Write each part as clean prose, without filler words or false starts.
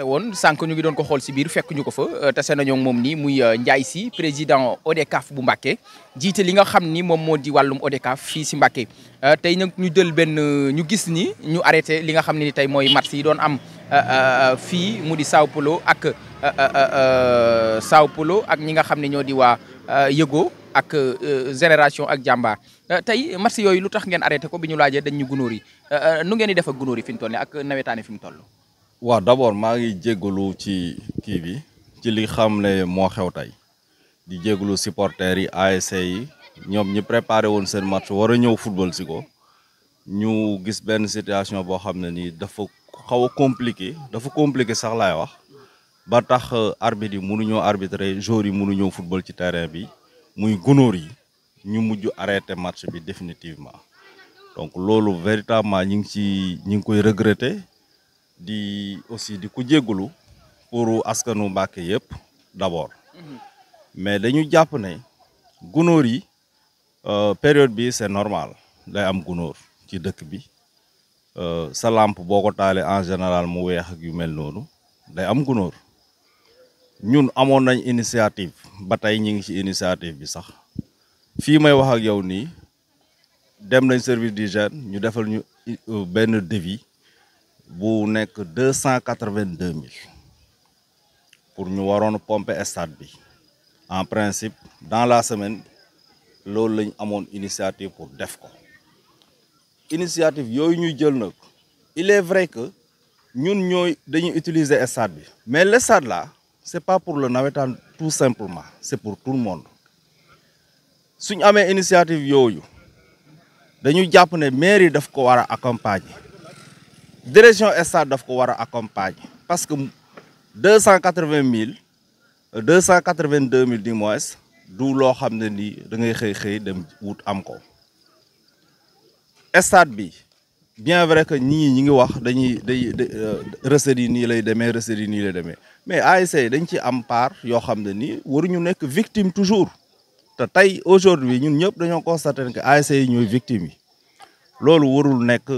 waxee woon sànq ñu ngi doon ko xool si biir fekk ñu ko fa tase nañoo moom nii muy Ndiaye Sy président ODCAV bu Mbacké jiite li nga xam ni moom moo di wàllum ODCAV fii si Mbacké tey nag ñu jël benn ñu gis ni ñu arrêté li nga xam ne ni tey mooy match yi doon am fii mu di Sao Paulo ak ñi nga xam ne ñoo di waa Yëgo ak Génération ak Jàmbaar tey match yooyu lu tax ngeen arrêté ko bi ñu laajee dañ ñu gunóor yi nu ngeen di def ak gunóor yi fi mu toll nii ak nawetaane fi mu toll. waaw d'abord maa ngi jégalu ci kii bi ci li xam ne moo xew tey di jégalu supporters yi ASC yi ñoom ñi préparé woon seen match war a ñëw football si ko ñu gis benn situation boo xam ne nii dafa xaw a compliqué sax laay wax ba tax arbitre yi mënuñoo arbitrer joueurs yi mënuñoo football ci terrain bi muy gunóor yi ñu mujj arrêté match bi définitivement donc loolu véritablement ñi ngi koy regretter. di aussi di ko jégalu pour askanu Mbacké yëpp d'abord mais dañu jàpp ne gunóor yi période bi c'est normal day am gunóor ci dëkk bi sa lampe boo ko taalee en général mu weex ak yu mel noonu day am gunóor ñun amoon nañ initiative ba tey ñi ngi ci initiative bi sax fii may wax ak yow nii dem nañ service d'hygiène ñu defal ñu benn devis bu nekk 282 000 pour ñu waroon pomper stade bi en principe dans la semaine loolu lañ amoon initiative pour def ko initiative yooyu ñuy jël nag il est vrai que ñun dañuy utiliser stade bi mais le stade là c'est pas pour le navétane tout simplement c'est pour tout le monde suñu amee initiative yooyu dañu jàpp ne mairie daf ko war a accompagner. Direction stade daf ko war a accompagner parce que 282 000 du moins du loo xam ne nii da ngay xëy dem wut am ko stade bi bien vrai que ñi ngi wax day recettes yi nii lay demee mais ASC dañ ci am part yoo xam ne nii waruñu nekk victime toujours te tey aujourd'hui ñun ñëpp dañoo constater que ASC yi ñooy victime yi loolu warul nekk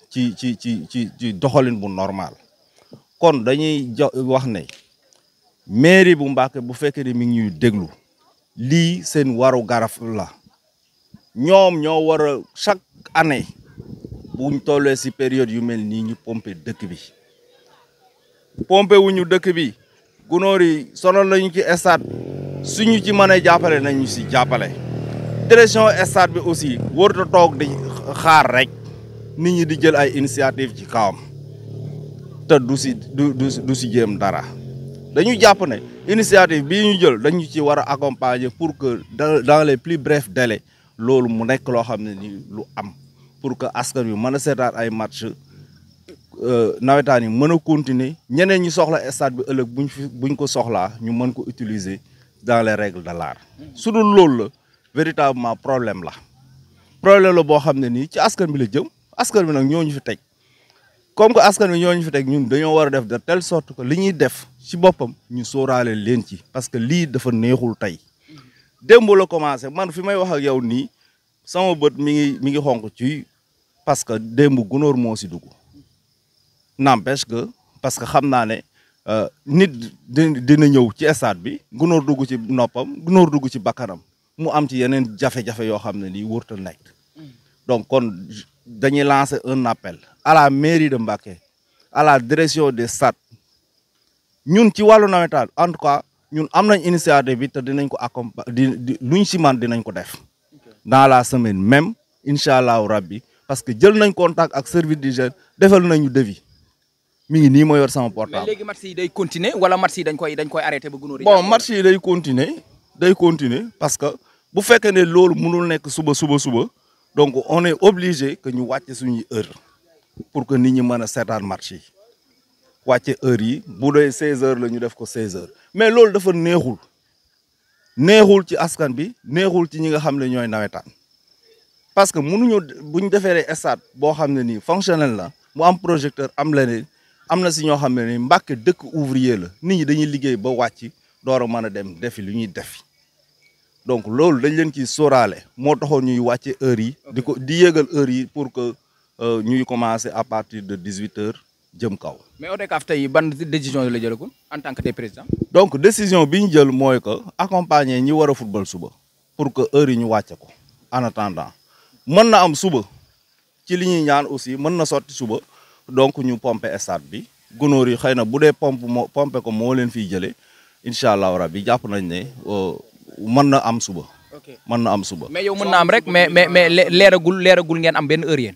ci doxalin bu normal kon dañuy wax ne mairie bu Mbacké bu fekkee ne mi ngi ñuy déglu lii seen waru garaf la ñoom ñoo war a chaque année buñ tollee ci période yu mel nii ñu pomper dëkk bi pomper wuñu dëkk bi gunóor yi sonal nañu ci stade suñu ci mënee jàppale nañu ci jàppale direction stade bi aussi warut a toog di xaar rek nit ñi di jël ay initiative ci kawam te du si jéem dara dañu jàpp ne initiative bii ñu jël dañu ci war a accompagner pour que dans les plus brefs délais loolu mu nekk loo xam ne ni lu am pour que askan wi mën a seetaan ay match nawetaan yi mën a continuer ñeneen ñi soxla stade bi ëllëg buñ ko soxlaa ñu mën ko utiliser dans les règles de l'art su dul loolu la véritablement problème la boo xam ne nii ci askan bi la jëm askan bi nag ñooñu fi teg comme que askan bi ñooñu fi teg ñun dañoo war a def de telle sorte que li ñuy def ci boppam ñu sóoraale leen ci parce que lii dafa neexul tey démb la commencé man fi may wax ak yow nii sama bët mi ngi xonk ci parce que démb gunóor moo si dugg n'empêche que parce que xam naa ne nit dina ñëw ci stade bi gunóor dugg ci noppam gunóor dugg ci bakkanam mu am ci yeneen jafe-jafe yoo xam ne nii wërta nekk donc kon dañuy lancer un appel à la mairie de Mbacké à la direction des stades ñun ci wàllu nawetaan en tout cas ñun am nañ initiative bi te dinañ ko accompagner luñ si man dinañ ko def dans la semaine même incha allahu rabbi parce que jël nañ contact ak service d'hygiène defal nañu devis mi ngi nii ma yor sama portable. mais léegi match yi day continuer wala match yi dañ koy arrêté ba gunóor yi. bon match yi day continuer parce que bu fekkee ne loolu mënul nekk suba donc on est obligé que ñu wàcce suñuy heure pour que nit ñi mën a seetaan match yi wàcce heure yi bu dee 16h la ñu def ko 16h mais loolu dafa neexul ci askan bi neexul ci ñi nga xam ne ñooy nawetaan parce que mënuñu buñ defee stade boo xam ne nii fonctionnel la mu am projecteur am leneen am na si ñoo xam ne nii Mbacké dëkk ouvrier la nit ñi dañuy liggéey ba wàcc door a mën a dem defi lu ñuy defi donc loolu dañ leen ciy sóoraale moo taxoon ñuy wàcce heure yi di yéegal heure yi pour que ñuy commencer à partir de 18h jëm kaw. mais ODCAV tey ban décision la jëlagum en tant que tey président. donc décision bi ñu jël mooy que accompagner ñi war a football suba pour que heure yi ñu wàcce ko en attendant mën na am suba ci li ñuy ñaan aussi mën na sotti suba donc ñu pomper stade bi gunóor yi xëy na bu dee pompe ko moo leen fiy jëlee incha allah rabbi jàpp nañ ne mën na am suba. mën na am suba. mais yow mën na am rek mais leeragul ngeen am benn heure yéen.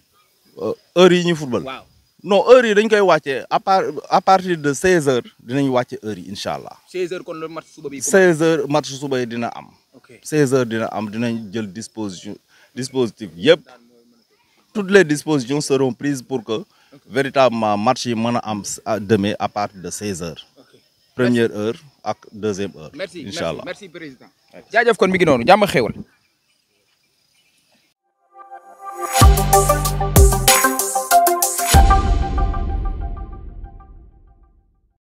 heure yi ñu football. waaw non heure yi dañ koy wàccee à partir de 16h dinañ wàcce heure yi incha allah. 16h kon le match suba bi. 16h match suba yi dina am. 16h dina am dinañ jël dispositif yëpp. toutes les dispositions seront prises pour que véritablement match yi mën a am demain à partir de 16h. première heure ak deuxième heure. incha allah merci président. jaajëf kon mi ngi noonu jàmm xéwal.